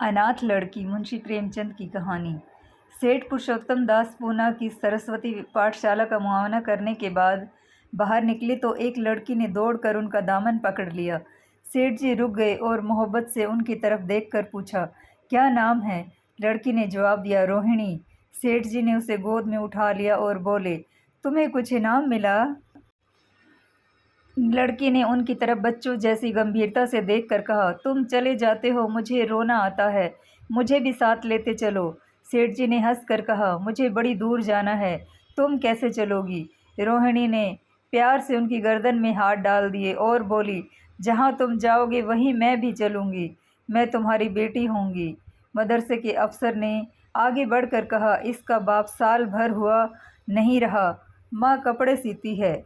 अनाथ लड़की। मुंशी प्रेमचंद की कहानी। सेठ पुरुषोत्तम दास पूना की सरस्वती पाठशाला का मुआयना करने के बाद बाहर निकले तो एक लड़की ने दौड़कर उनका दामन पकड़ लिया। सेठ जी रुक गए और मोहब्बत से उनकी तरफ देखकर पूछा, क्या नाम है? लड़की ने जवाब दिया, रोहिणी। सेठ जी ने उसे गोद में उठा लिया और बोले, तुम्हें कुछ इनाम मिला? लड़की ने उनकी तरफ बच्चों जैसी गंभीरता से देखकर कहा, तुम चले जाते हो, मुझे रोना आता है, मुझे भी साथ लेते चलो। सेठ जी ने हंसकर कहा, मुझे बड़ी दूर जाना है, तुम कैसे चलोगी? रोहिणी ने प्यार से उनकी गर्दन में हाथ डाल दिए और बोली, जहाँ तुम जाओगे वहीं मैं भी चलूँगी, मैं तुम्हारी बेटी होंगी। मदरसे के अफसर ने आगे बढ़कर कहा, इसका बाप साल भर हुआ नहीं रहा, माँ कपड़े सीती है,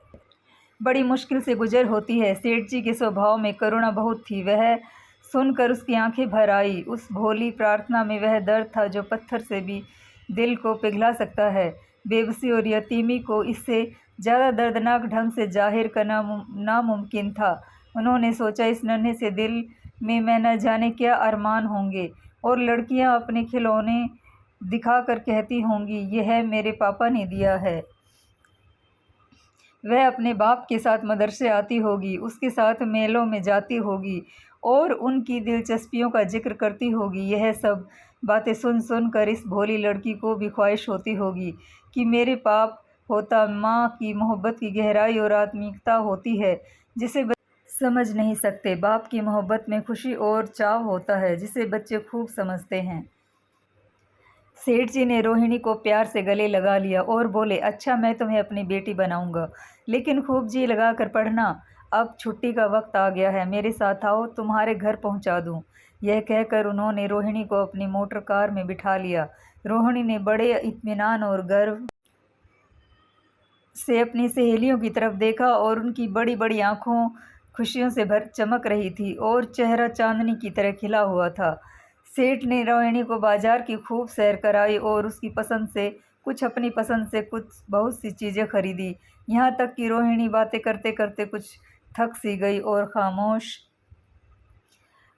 बड़ी मुश्किल से गुजर होती है। सेठ जी के स्वभाव में करुणा बहुत थी। वह सुनकर उसकी आंखें भर आई। उस भोली प्रार्थना में वह दर्द था जो पत्थर से भी दिल को पिघला सकता है। बेबसी और यतीमी को इससे ज़्यादा दर्दनाक ढंग से जाहिर करना नामुमकिन था। उन्होंने सोचा, इस नन्हे से दिल में मैं न जाने क्या अरमान होंगे और लड़कियां अपने खिलौने दिखाकर कहती होंगी, यह मेरे पापा ने दिया है। वह अपने बाप के साथ मदरसे आती होगी, उसके साथ मेलों में जाती होगी और उनकी दिलचस्पियों का जिक्र करती होगी। यह सब बातें सुन सुन कर इस भोली लड़की को भी ख्वाहिश होती होगी कि मेरे बाप होता। माँ की मोहब्बत की गहराई और आत्मीयता होती है जिसे समझ नहीं सकते। बाप की मोहब्बत में खुशी और चाव होता है जिसे बच्चे खूब समझते हैं। सेठ जी ने रोहिणी को प्यार से गले लगा लिया और बोले, अच्छा मैं तुम्हें अपनी बेटी बनाऊंगा, लेकिन खूब जी लगा कर पढ़ना। अब छुट्टी का वक्त आ गया है, मेरे साथ आओ, तुम्हारे घर पहुंचा दूं। यह कहकर उन्होंने रोहिणी को अपनी मोटर कार में बिठा लिया। रोहिणी ने बड़े इत्मीनान और गर्व से अपनी सहेलियों की तरफ देखा और उनकी बड़ी बड़ी आंखों खुशियों से भर चमक रही थी और चेहरा चांदनी की तरह खिला हुआ था। सेठ ने रोहिणी को बाजार की खूब सैर कराई और उसकी पसंद से कुछ, अपनी पसंद से कुछ, बहुत सी चीज़ें खरीदी। यहाँ तक कि रोहिणी बातें करते करते कुछ थक सी गई और खामोश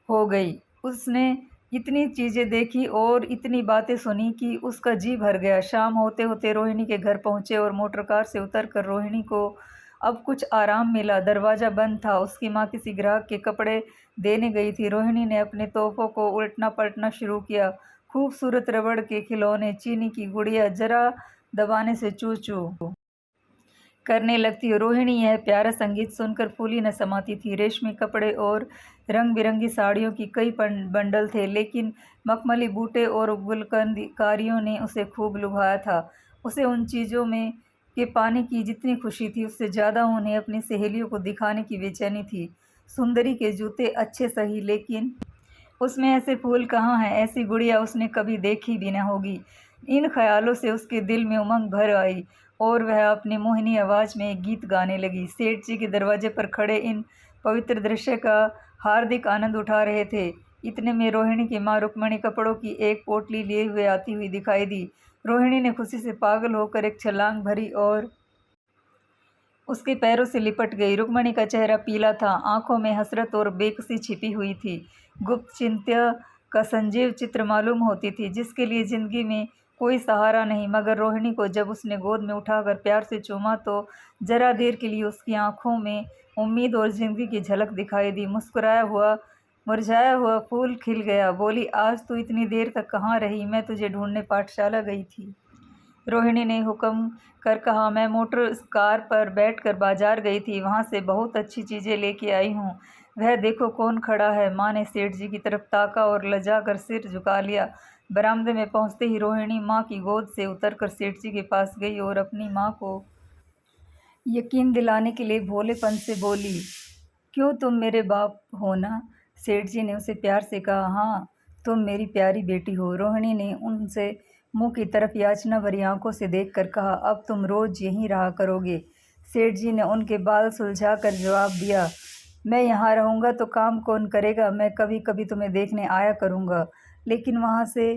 हो गई। उसने इतनी चीज़ें देखी और इतनी बातें सुनी कि उसका जी भर गया। शाम होते होते रोहिणी के घर पहुँचे और मोटर कार से उतरकर रोहिणी को अब कुछ आराम मिला। दरवाज़ा बंद था। उसकी माँ किसी ग्राहक के कपड़े देने गई थी। रोहिणी ने अपने तोहफ़ों को उलटना पलटना शुरू किया। खूबसूरत रबड़ के खिलौने, चीनी की गुड़िया जरा दबाने से चू चू करने लगती। रोहिणी यह प्यारा संगीत सुनकर फूली न समाती थी। रेशमी कपड़े और रंग बिरंगी साड़ियों की कई बंडल थे, लेकिन मखमली बूटे और गुलकारियों ने उसे खूब लुभाया था। उसे उन चीज़ों में के पाने की जितनी खुशी थी, उससे ज़्यादा उन्हें अपनी सहेलियों को दिखाने की बेचैनी थी। सुंदरी के जूते अच्छे सही, लेकिन उसमें ऐसे फूल कहाँ हैं? ऐसी गुड़िया उसने कभी देखी भी न होगी। इन ख्यालों से उसके दिल में उमंग भर आई और वह अपनी मोहिनी आवाज़ में एक गीत गाने लगी। सेठ जी के दरवाजे पर खड़े इन पवित्र दृश्य का हार्दिक आनंद उठा रहे थे। इतने में रोहिणी की माँ रुक्मणी कपड़ों की एक पोटली लिए हुए आती हुई दिखाई दी। रोहिणी ने खुशी से पागल होकर एक छलांग भरी और उसके पैरों से लिपट गई। रुक्मणी का चेहरा पीला था, आंखों में हसरत और बेकसी छिपी हुई थी। गुप्त चिंत्य का संजीव चित्र मालूम होती थी, जिसके लिए जिंदगी में कोई सहारा नहीं। मगर रोहिणी को जब उसने गोद में उठाकर प्यार से चूमा तो जरा देर के लिए उसकी आंखों में उम्मीद और जिंदगी की झलक दिखाई दी। मुरझाया हुआ फूल खिल गया। बोली, आज तू इतनी देर तक कहाँ रही? मैं तुझे ढूंढने पाठशाला गई थी। रोहिणी ने हुक्म कर कहा, मैं मोटर कार पर बैठकर बाजार गई थी, वहाँ से बहुत अच्छी चीज़ें लेके आई हूँ। वह देखो कौन खड़ा है। माँ ने सेठ जी की तरफ ताका और लजा कर सिर झुका लिया। बरामदे में पहुँचते ही रोहिणी माँ की गोद से उतरकर सेठ जी के पास गई और अपनी माँ को यकीन दिलाने के लिए भोलेपन से बोली, क्यों, तुम मेरे बाप हो ना? सेठ जी ने उसे प्यार से कहा, हाँ, तुम मेरी प्यारी बेटी हो। रोहिणी ने उनसे मुंह की तरफ याचना भरी आंखों से देखकर कहा, अब तुम रोज यहीं रहा करोगे? सेठ जी ने उनके बाल सुलझाकर जवाब दिया, मैं यहाँ रहूँगा तो काम कौन करेगा? मैं कभी कभी तुम्हें देखने आया करूँगा, लेकिन वहाँ से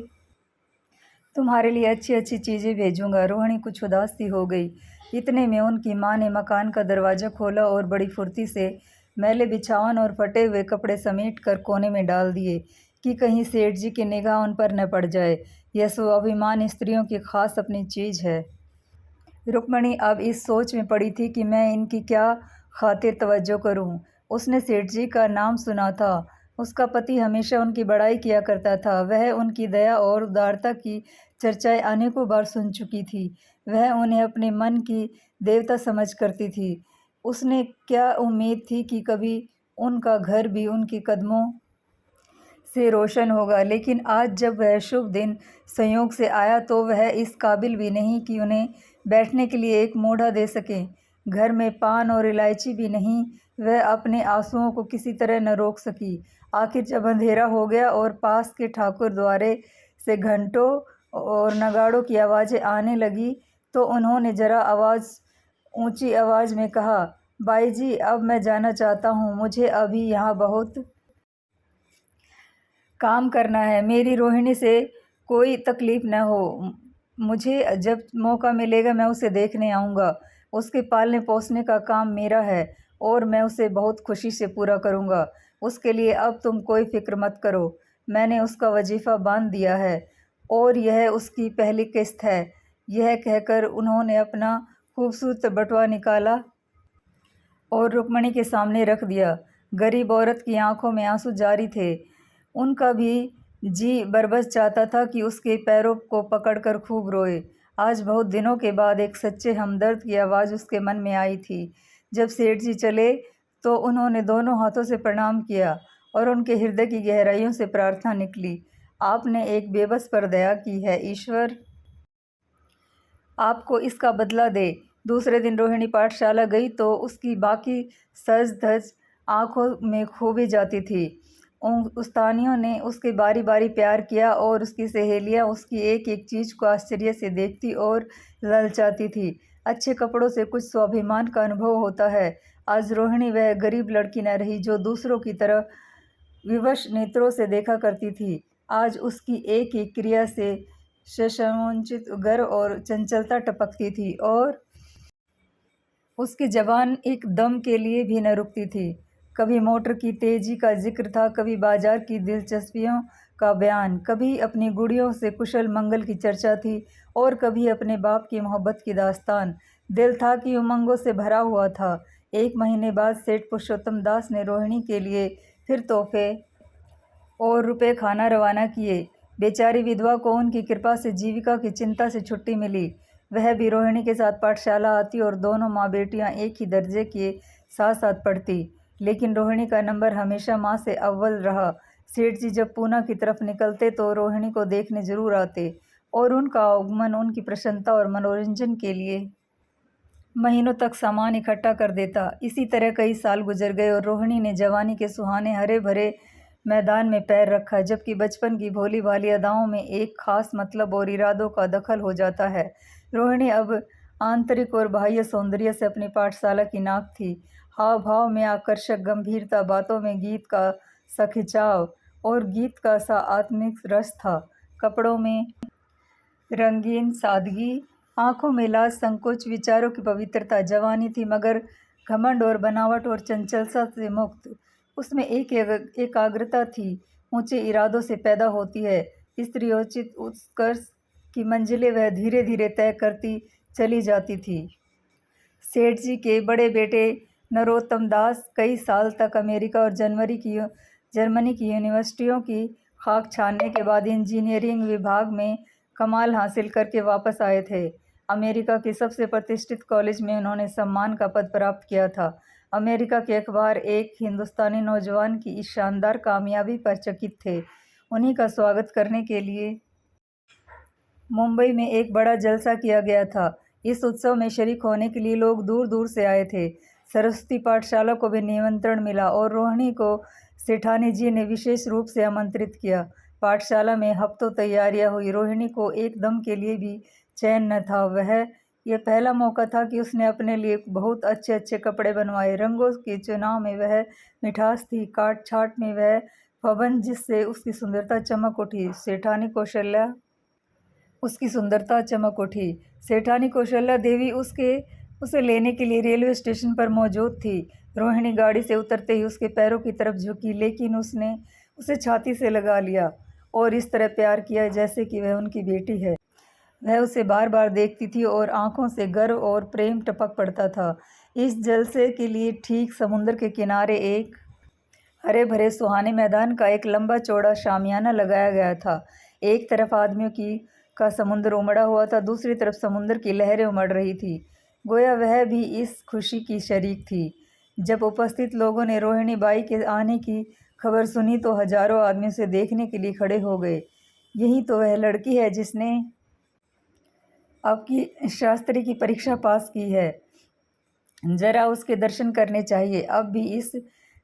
तुम्हारे लिए अच्छी अच्छी चीज़ें भेजूँगा। रोहिणी कुछ उदास सी हो गई। इतने में उनकी माँ ने मकान का दरवाज़ा खोला और बड़ी फुर्ती से मैले बिछावन और फटे हुए कपड़े समेट कर कोने में डाल दिए। कि कहीं सेठ जी की निगाह उन पर न पड़ जाए। यह स्वाभिमान स्त्रियों की खास अपनी चीज़ है। रुक्मणी अब इस सोच में पड़ी थी कि मैं इनकी क्या खातिर तवज्जो करूं। उसने सेठ जी का नाम सुना था। उसका पति हमेशा उनकी बड़ाई किया करता था। वह उनकी दया और उदारता की चर्चाएं अनेकों बार सुन चुकी थी। वह उन्हें अपने मन की देवता समझ करती थी। उसने क्या उम्मीद थी कि कभी उनका घर भी उनके कदमों से रोशन होगा, लेकिन आज जब वह शुभ दिन संयोग से आया तो वह इस काबिल भी नहीं कि उन्हें बैठने के लिए एक मोढ़ा दे सकें। घर में पान और इलायची भी नहीं। वह अपने आंसुओं को किसी तरह न रोक सकी। आखिर जब अंधेरा हो गया और पास के ठाकुर द्वारे से घंटों और नगाड़ों की आवाज़ें आने लगी तो उन्होंने जरा ऊंची आवाज़ में कहा, बाई जी, अब मैं जाना चाहता हूँ। मुझे अभी यहाँ बहुत काम करना है। मेरी रोहिणी से कोई तकलीफ़ न हो। मुझे जब मौका मिलेगा मैं उसे देखने आऊँगा। उसके पालने पोसने का काम मेरा है और मैं उसे बहुत खुशी से पूरा करूँगा। उसके लिए अब तुम कोई फ़िक्र मत करो। मैंने उसका वजीफ़ा बाँध दिया है और यह उसकी पहली किस्त है। यह कहकर उन्होंने अपना खूबसूरत बटुआ निकाला और रुक्मणी के सामने रख दिया। गरीब औरत की आंखों में आंसू जारी थे। उनका भी जी बरबस चाहता था कि उसके पैरों को पकड़कर खूब रोए। आज बहुत दिनों के बाद एक सच्चे हमदर्द की आवाज़ उसके मन में आई थी। जब सेठ जी चले तो उन्होंने दोनों हाथों से प्रणाम किया और उनके हृदय की गहराइयों से प्रार्थना निकली, आपने एक बेबस पर दया की है। ईश्वर आपको इसका बदला दे। दूसरे दिन रोहिणी पाठशाला गई तो उसकी बाकी सज धज आंखों में खूबी जाती थी। उस्तानियों ने उसके बारी बारी प्यार किया और उसकी सहेलियां उसकी एक एक चीज़ को आश्चर्य से देखती और ललचाती थी। अच्छे कपड़ों से कुछ स्वाभिमान का अनुभव होता है। आज रोहिणी वह गरीब लड़की न रही जो दूसरों की तरह विवश नेत्रों से देखा करती थी। आज उसकी एक एक क्रिया से समुचित गर्व और चंचलता टपकती थी और उसकी ज़बान एक दम के लिए भी न रुकती थी। कभी मोटर की तेज़ी का जिक्र था, कभी बाजार की दिलचस्पियों का बयान, कभी अपनी गुड़ियों से कुशल मंगल की चर्चा थी और कभी अपने बाप की मोहब्बत की दास्तान। दिल था कि उमंगों से भरा हुआ था। 1 महीने बाद सेठ पुरुषोत्तम दास ने रोहिणी के लिए फिर तोहफे और रुपए खाना रवाना किए। बेचारी विधवा को उनकी कृपा से जीविका की चिंता से छुट्टी मिली। वह भी रोहिणी के साथ पाठशाला आती और दोनों माँ बेटियाँ एक ही दर्जे के साथ साथ पढ़ती। लेकिन रोहिणी का नंबर हमेशा माँ से अव्वल रहा। सेठ जी जब पूना की तरफ निकलते तो रोहिणी को देखने जरूर आते और उनका आगमन उनकी प्रसन्नता और मनोरंजन के लिए महीनों तक सामान इकट्ठा कर देता। इसी तरह कई साल गुजर गए और रोहिणी ने जवानी के सुहाने हरे भरे मैदान में पैर रखा, जबकि बचपन की भोली भाली अदाओं में एक खास मतलब और इरादों का दखल हो जाता है। रोहिणी अब आंतरिक और बाह्य सौंदर्य से अपनी पाठशाला की नाक थी। हाव भाव में आकर्षक गंभीरता, बातों में गीत का सा खिंचाव और गीत का सा आत्मिक रस था। कपड़ों में रंगीन सादगी, आंखों में लाज संकोच, विचारों की पवित्रता। जवानी थी मगर घमंड और बनावट और चंचलता से मुक्त। उसमें एक एकाग्रता थी, ऊंचे इरादों से पैदा होती है। स्त्रियोचित उत्कर्ष की मंजिलें वह धीरे धीरे तय करती चली जाती थी। सेठ जी के बड़े बेटे नरोत्तम दास कई साल तक अमेरिका और जर्मनी की यूनिवर्सिटियों की खाक छानने के बाद इंजीनियरिंग विभाग में कमाल हासिल करके वापस आए थे। अमेरिका के सबसे प्रतिष्ठित कॉलेज में उन्होंने सम्मान का पद प्राप्त किया था। अमेरिका के अखबार एक हिंदुस्तानी नौजवान की इस शानदार कामयाबी पर चकित थे। उन्हीं का स्वागत करने के लिए मुंबई में एक बड़ा जलसा किया गया था। इस उत्सव में शरीक होने के लिए लोग दूर दूर से आए थे। सरस्वती पाठशाला को भी निमंत्रण मिला और रोहिणी को सेठानी जी ने विशेष रूप से आमंत्रित किया। पाठशाला में हफ्तों तैयारियां हुई। रोहिणी को एक दम के लिए भी चैन न था। यह पहला मौका था कि उसने अपने लिए बहुत अच्छे अच्छे कपड़े बनवाए। रंगों के चुनाव में वह मिठास थी, काट छाट में वह पवन जिससे उसकी सुंदरता चमक उठी। सेठानी कौशल्या देवी उसे लेने के लिए रेलवे स्टेशन पर मौजूद थी। रोहिणी गाड़ी से उतरते ही उसके पैरों की तरफ झुकी, लेकिन उसने उसे छाती से लगा लिया और इस तरह प्यार किया जैसे कि वह उनकी बेटी है। वह उसे बार बार देखती थी और आंखों से गर्व और प्रेम टपक पड़ता था। इस जलसे के लिए ठीक समुद्र के किनारे एक हरे भरे सुहाने मैदान का एक लंबा चौड़ा शामियाना लगाया गया था। एक तरफ आदमियों की का समुद्र उमड़ा हुआ था, दूसरी तरफ समुद्र की लहरें उमड़ रही थी। गोया वह भी इस खुशी की शरीक थी। जब उपस्थित लोगों ने रोहिणी बाई के आने की खबर सुनी तो हजारों आदमी उसे देखने के लिए खड़े हो गए। यही तो वह लड़की है जिसने आपकी शास्त्री की परीक्षा पास की है, जरा उसके दर्शन करने चाहिए। अब भी इस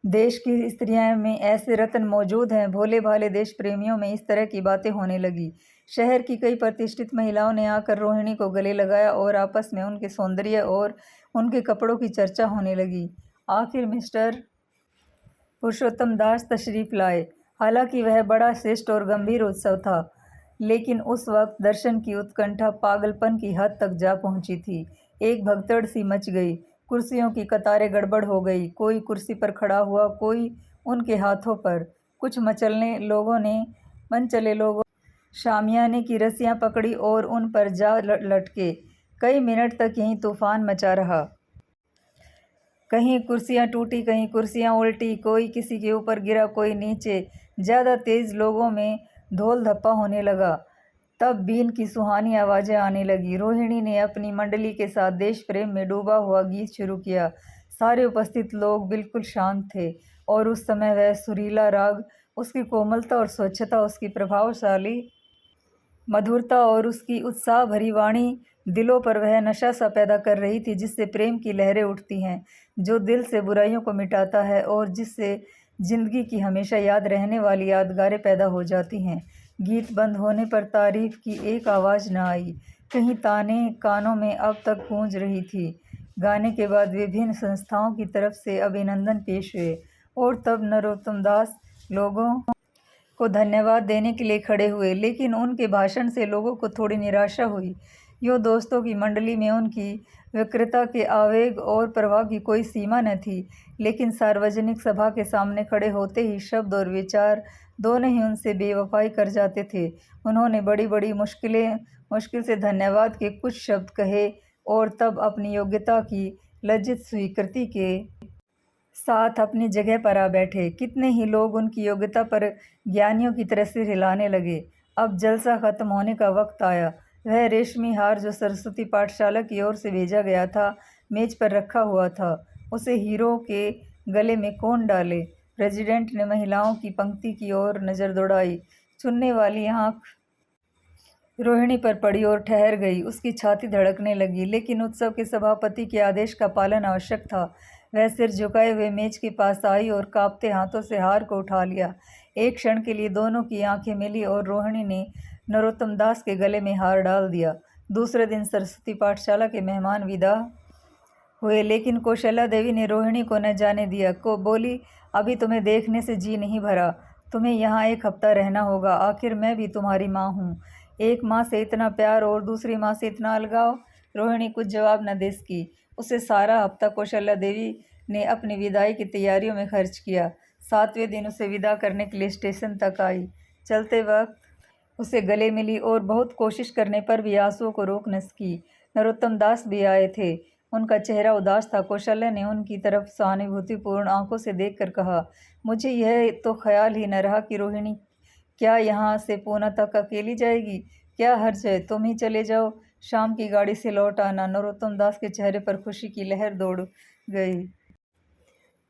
देश की स्त्रियां में ऐसे रत्न मौजूद हैं। भोले भाले देश प्रेमियों में इस तरह की बातें होने लगी। शहर की कई प्रतिष्ठित महिलाओं ने आकर रोहिणी को गले लगाया और आपस में उनके सौंदर्य और उनके कपड़ों की चर्चा होने लगी। आखिर मिस्टर पुरुषोत्तम दास तशरीफ लाए। हालांकि वह बड़ा श्रेष्ठ और गंभीर उत्सव था, लेकिन उस वक्त दर्शन की उत्कंठा पागलपन की हद तक जा पहुंची थी। एक भगदड़ सी मच गई। कुर्सियों की कतारें गड़बड़ हो गई। कोई कुर्सी पर खड़ा हुआ, कोई उनके हाथों पर। कुछ मनचले लोगों शामियाने की रस्सियां पकड़ी और उन पर जा लटके। कई मिनट तक यही तूफान मचा रहा। कहीं कुर्सियां टूटी, कहीं कुर्सियां उल्टी, कोई किसी के ऊपर गिरा, कोई नीचे। ज़्यादा तेज लोगों में धोल धप्पा होने लगा। तब बीन की सुहानी आवाज़ें आने लगी। रोहिणी ने अपनी मंडली के साथ देश प्रेम में डूबा हुआ गीत शुरू किया। सारे उपस्थित लोग बिल्कुल शांत थे और उस समय वह सुरीला राग, उसकी कोमलता और स्वच्छता, उसकी प्रभावशाली मधुरता और उसकी उत्साह भरी वाणी दिलों पर वह नशा सा पैदा कर रही थी जिससे प्रेम की लहरें उठती हैं, जो दिल से बुराइयों को मिटाता है और जिससे जिंदगी की हमेशा याद रहने वाली यादगारें पैदा हो जाती हैं। गीत बंद होने पर तारीफ की एक आवाज़ न आई। कहीं ताने कानों में अब तक गूंज रही थी। गाने के बाद विभिन्न संस्थाओं की तरफ से अभिनंदन पेश हुए और तब नरोत्तम दास लोगों को धन्यवाद देने के लिए खड़े हुए, लेकिन उनके भाषण से लोगों को थोड़ी निराशा हुई। यूँ दोस्तों की मंडली में उनकी विकृता के आवेग और प्रवाह की कोई सीमा न थी, लेकिन सार्वजनिक सभा के सामने खड़े होते ही शब्द और विचार दोनों ही उनसे बेवफाई कर जाते थे। उन्होंने बड़ी मुश्किल से धन्यवाद के कुछ शब्द कहे और तब अपनी योग्यता की लज्जित स्वीकृति के साथ अपनी जगह पर आ बैठे। कितने ही लोग उनकी योग्यता पर ज्ञानियों की तरह से हिलाने लगे। अब जलसा खत्म होने का वक्त आया। वह रेशमी हार जो सरस्वती पाठशाला की ओर से भेजा गया था, मेज पर रखा हुआ था। उसे हीरो के गले में कौन डाले? प्रेसिडेंट ने महिलाओं की पंक्ति की ओर नज़र दौड़ाई। चुनने वाली आँख रोहिणी पर पड़ी और ठहर गई। उसकी छाती धड़कने लगी, लेकिन उत्सव के सभापति के आदेश का पालन आवश्यक था। वह सिर झुकाए हुए मेज के पास आई और कांपते हाथों से हार को उठा लिया। एक क्षण के लिए दोनों की आंखें मिली और रोहिणी ने नरोत्तम दास के गले में हार डाल दिया। दूसरे दिन सरस्वती पाठशाला के मेहमान विदा हुए, लेकिन कौशल्या देवी ने रोहिणी को न जाने दिया। बोली, अभी तुम्हें देखने से जी नहीं भरा। तुम्हें यहाँ एक हफ्ता रहना होगा। आखिर मैं भी तुम्हारी माँ हूँ। एक माँ से इतना प्यार और दूसरी माँ से इतना अलगाव। रोहिणी कुछ जवाब न दे सकी। उसे सारा हफ्ता कौशल्या देवी ने अपनी विदाई की तैयारियों में खर्च किया। 7वें दिन उसे विदा करने के लिए स्टेशन तक आई। चलते वक्त उसे गले मिली और बहुत कोशिश करने पर भी आंसुओं को रोक न सकी। नरोत्तम दास भी आए थे। उनका चेहरा उदास था। कौशल्या ने उनकी तरफ सहानुभूतिपूर्ण आंखों से देखकर कहा, मुझे यह तो ख्याल ही न रहा कि रोहिणी क्या यहाँ से पूना तक अकेली जाएगी। क्या हर्ज है, तुम ही चले जाओ। शाम की गाड़ी से लौट आना। नरोत्तम दास के चेहरे पर खुशी की लहर दौड़ गई,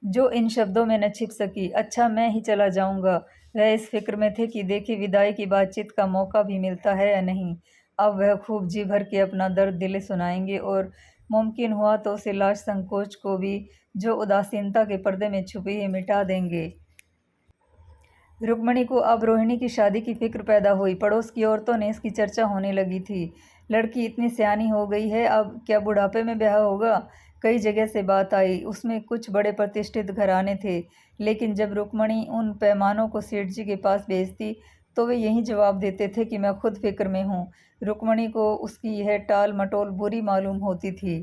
जो इन शब्दों में न छिप सकी। अच्छा, मैं ही चला जाऊंगा। वह इस फिक्र में थे कि देखे विदाई की बातचीत का मौका भी मिलता है या नहीं। अब वह खूब जी भर के अपना दर्द दिले सुनाएंगे और मुमकिन हुआ तो उसे लाज संकोच को भी, जो उदासीनता के पर्दे में छुपी है, मिटा देंगे। रुक्मणी को अब रोहिणी की शादी की फिक्र पैदा हुई। पड़ोस की औरतों ने इसकी चर्चा होने लगी थी। लड़की इतनी सियानी हो गई है, अब क्या बुढ़ापे में ब्याह होगा? कई जगह से बात आई। उसमें कुछ बड़े प्रतिष्ठित घराने थे, लेकिन जब रुक्मणी उन पैमानों को सेठ जी के पास भेजती तो वे यही जवाब देते थे कि मैं खुद फिक्र में हूँ। रुक्मणी को उसकी यह टाल मटोल बुरी मालूम होती थी।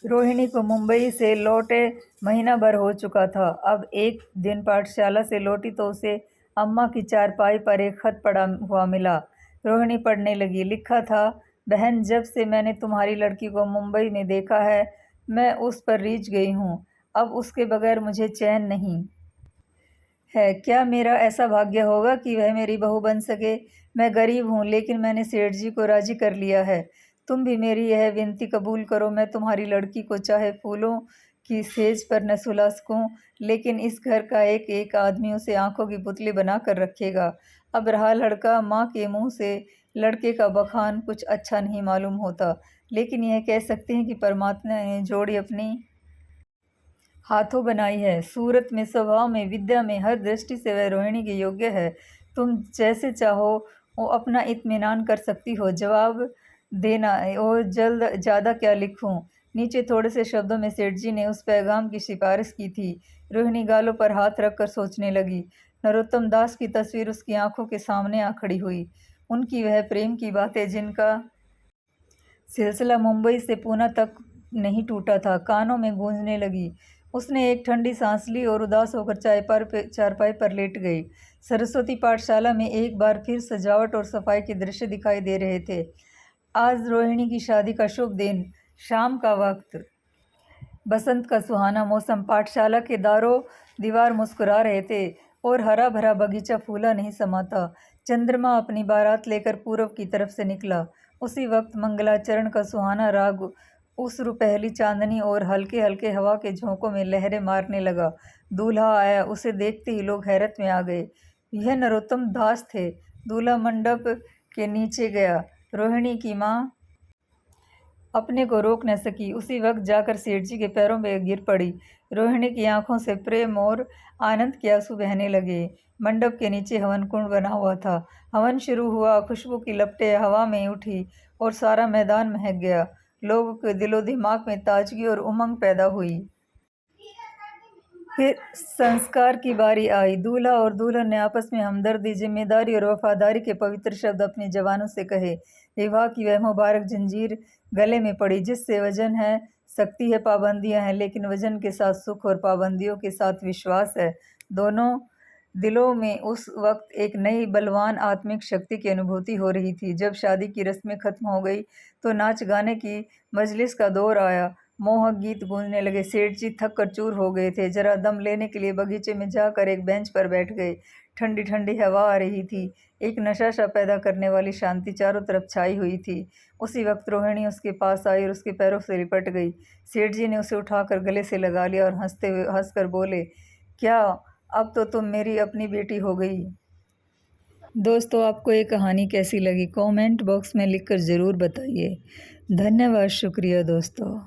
रोहिणी को मुंबई से लौटे महीना भर हो चुका था। अब एक दिन पाठशाला से लौटी तो उसे अम्मा की चारपाई पर एक खत पड़ा हुआ मिला। रोहिणी पढ़ने लगी। लिखा था, बहन, जब से मैंने तुम्हारी लड़की को मुंबई में देखा है मैं उस पर रीझ गई हूँ। अब उसके बगैर मुझे चैन नहीं है। क्या मेरा ऐसा भाग्य होगा कि वह मेरी बहू बन सके? मैं गरीब हूँ, लेकिन मैंने सेठ जी को राजी कर लिया है। तुम भी मेरी यह विनती कबूल करो। मैं तुम्हारी लड़की को चाहे फूलों की सेज पर न सुला सकूं, लेकिन इस घर का एक एक आदमी उसे आंखों की पुतली बना कर रखेगा। अब रहा लड़का, माँ के मुंह से लड़के का बखान कुछ अच्छा नहीं मालूम होता, लेकिन यह कह सकते हैं कि परमात्मा ने जोड़ी अपनी हाथों बनाई है। सूरत में, स्वभाव में, विद्या में, हर दृष्टि से वह रोहिणी के योग्य है। तुम जैसे चाहो वो अपना इत्मीनान कर सकती हो। जवाब देना और जल्द ज़्यादा क्या लिखूं? नीचे थोड़े से शब्दों में सेठ जी ने उस पैगाम की सिफारिश की थी। रोहिणी गालों पर हाथ रखकर सोचने लगी। नरोत्तम दास की तस्वीर उसकी आंखों के सामने आ खड़ी हुई। उनकी वह प्रेम की बातें जिनका सिलसिला मुंबई से पूना तक नहीं टूटा था, कानों में गूंजने लगी। उसने एक ठंडी सांस ली और उदास होकर चारपाई पर लेट गई। सरस्वती पाठशाला में एक बार फिर सजावट और सफाई के दृश्य दिखाई दे रहे थे। आज रोहिणी की शादी का शुभ दिन, शाम का वक्त, बसंत का सुहाना मौसम। पाठशाला के दारों दीवार मुस्कुरा रहे थे और हरा भरा बगीचा फूला नहीं समा था। चंद्रमा अपनी बारात लेकर पूर्व की तरफ से निकला। उसी वक्त मंगलाचरण का सुहाना राग उस रुपहली चांदनी और हल्के हल्के हवा के झोंकों में लहरें मारने लगा। दूल्हा आया। उसे देखते ही लोग हैरत में आ गए। यह नरोत्तम दास थे। दूल्हा मंडप के नीचे गया। रोहिणी की माँ अपने को रोक न सकी। उसी वक्त जाकर सेठ जी के पैरों में गिर पड़ी। रोहिणी की आंखों से प्रेम और आनंद के आंसू बहने लगे। मंडप के नीचे हवन कुंड बना हुआ था। हवन शुरू हुआ। खुशबू की लपटें हवा में उठी और सारा मैदान महक गया। लोगों के दिलो दिमाग में ताजगी और उमंग पैदा हुई। फिर संस्कार की बारी आई। दूल्हा और दुल्हन ने आपस में हमदर्दी, जिम्मेदारी और वफादारी के पवित्र शब्द अपनी जबानों से कहे। विवाह की वह मुबारक जंजीर गले में पड़ी जिससे वजन है, शक्ति है, पाबंदियां हैं, लेकिन वजन के साथ सुख और पाबंदियों के साथ विश्वास है। दोनों दिलों में उस वक्त एक नई बलवान आत्मिक शक्ति की अनुभूति हो रही थी। जब शादी की रस्में खत्म हो गई तो नाच गाने की मजलिस का दौर आया। मोहक गीत गूंजने लगे। सेठ जी थक कर चूर हो गए थे। जरा दम लेने के लिए बगीचे में जाकर एक बेंच पर बैठ गए। ठंडी ठंडी हवा आ रही थी। एक नशा सा पैदा करने वाली शांति चारों तरफ छाई हुई थी। उसी वक्त रोहिणी उसके पास आई और उसके पैरों से लिपट गई। सेठ जी ने उसे उठाकर गले से लगा लिया और हंसते हुए हंसकर बोले, क्या अब तो तुम मेरी अपनी बेटी हो गई। दोस्तों, आपको ये कहानी कैसी लगी? कमेंट बॉक्स में लिखकर ज़रूर बताइए। धन्यवाद, शुक्रिया दोस्तों।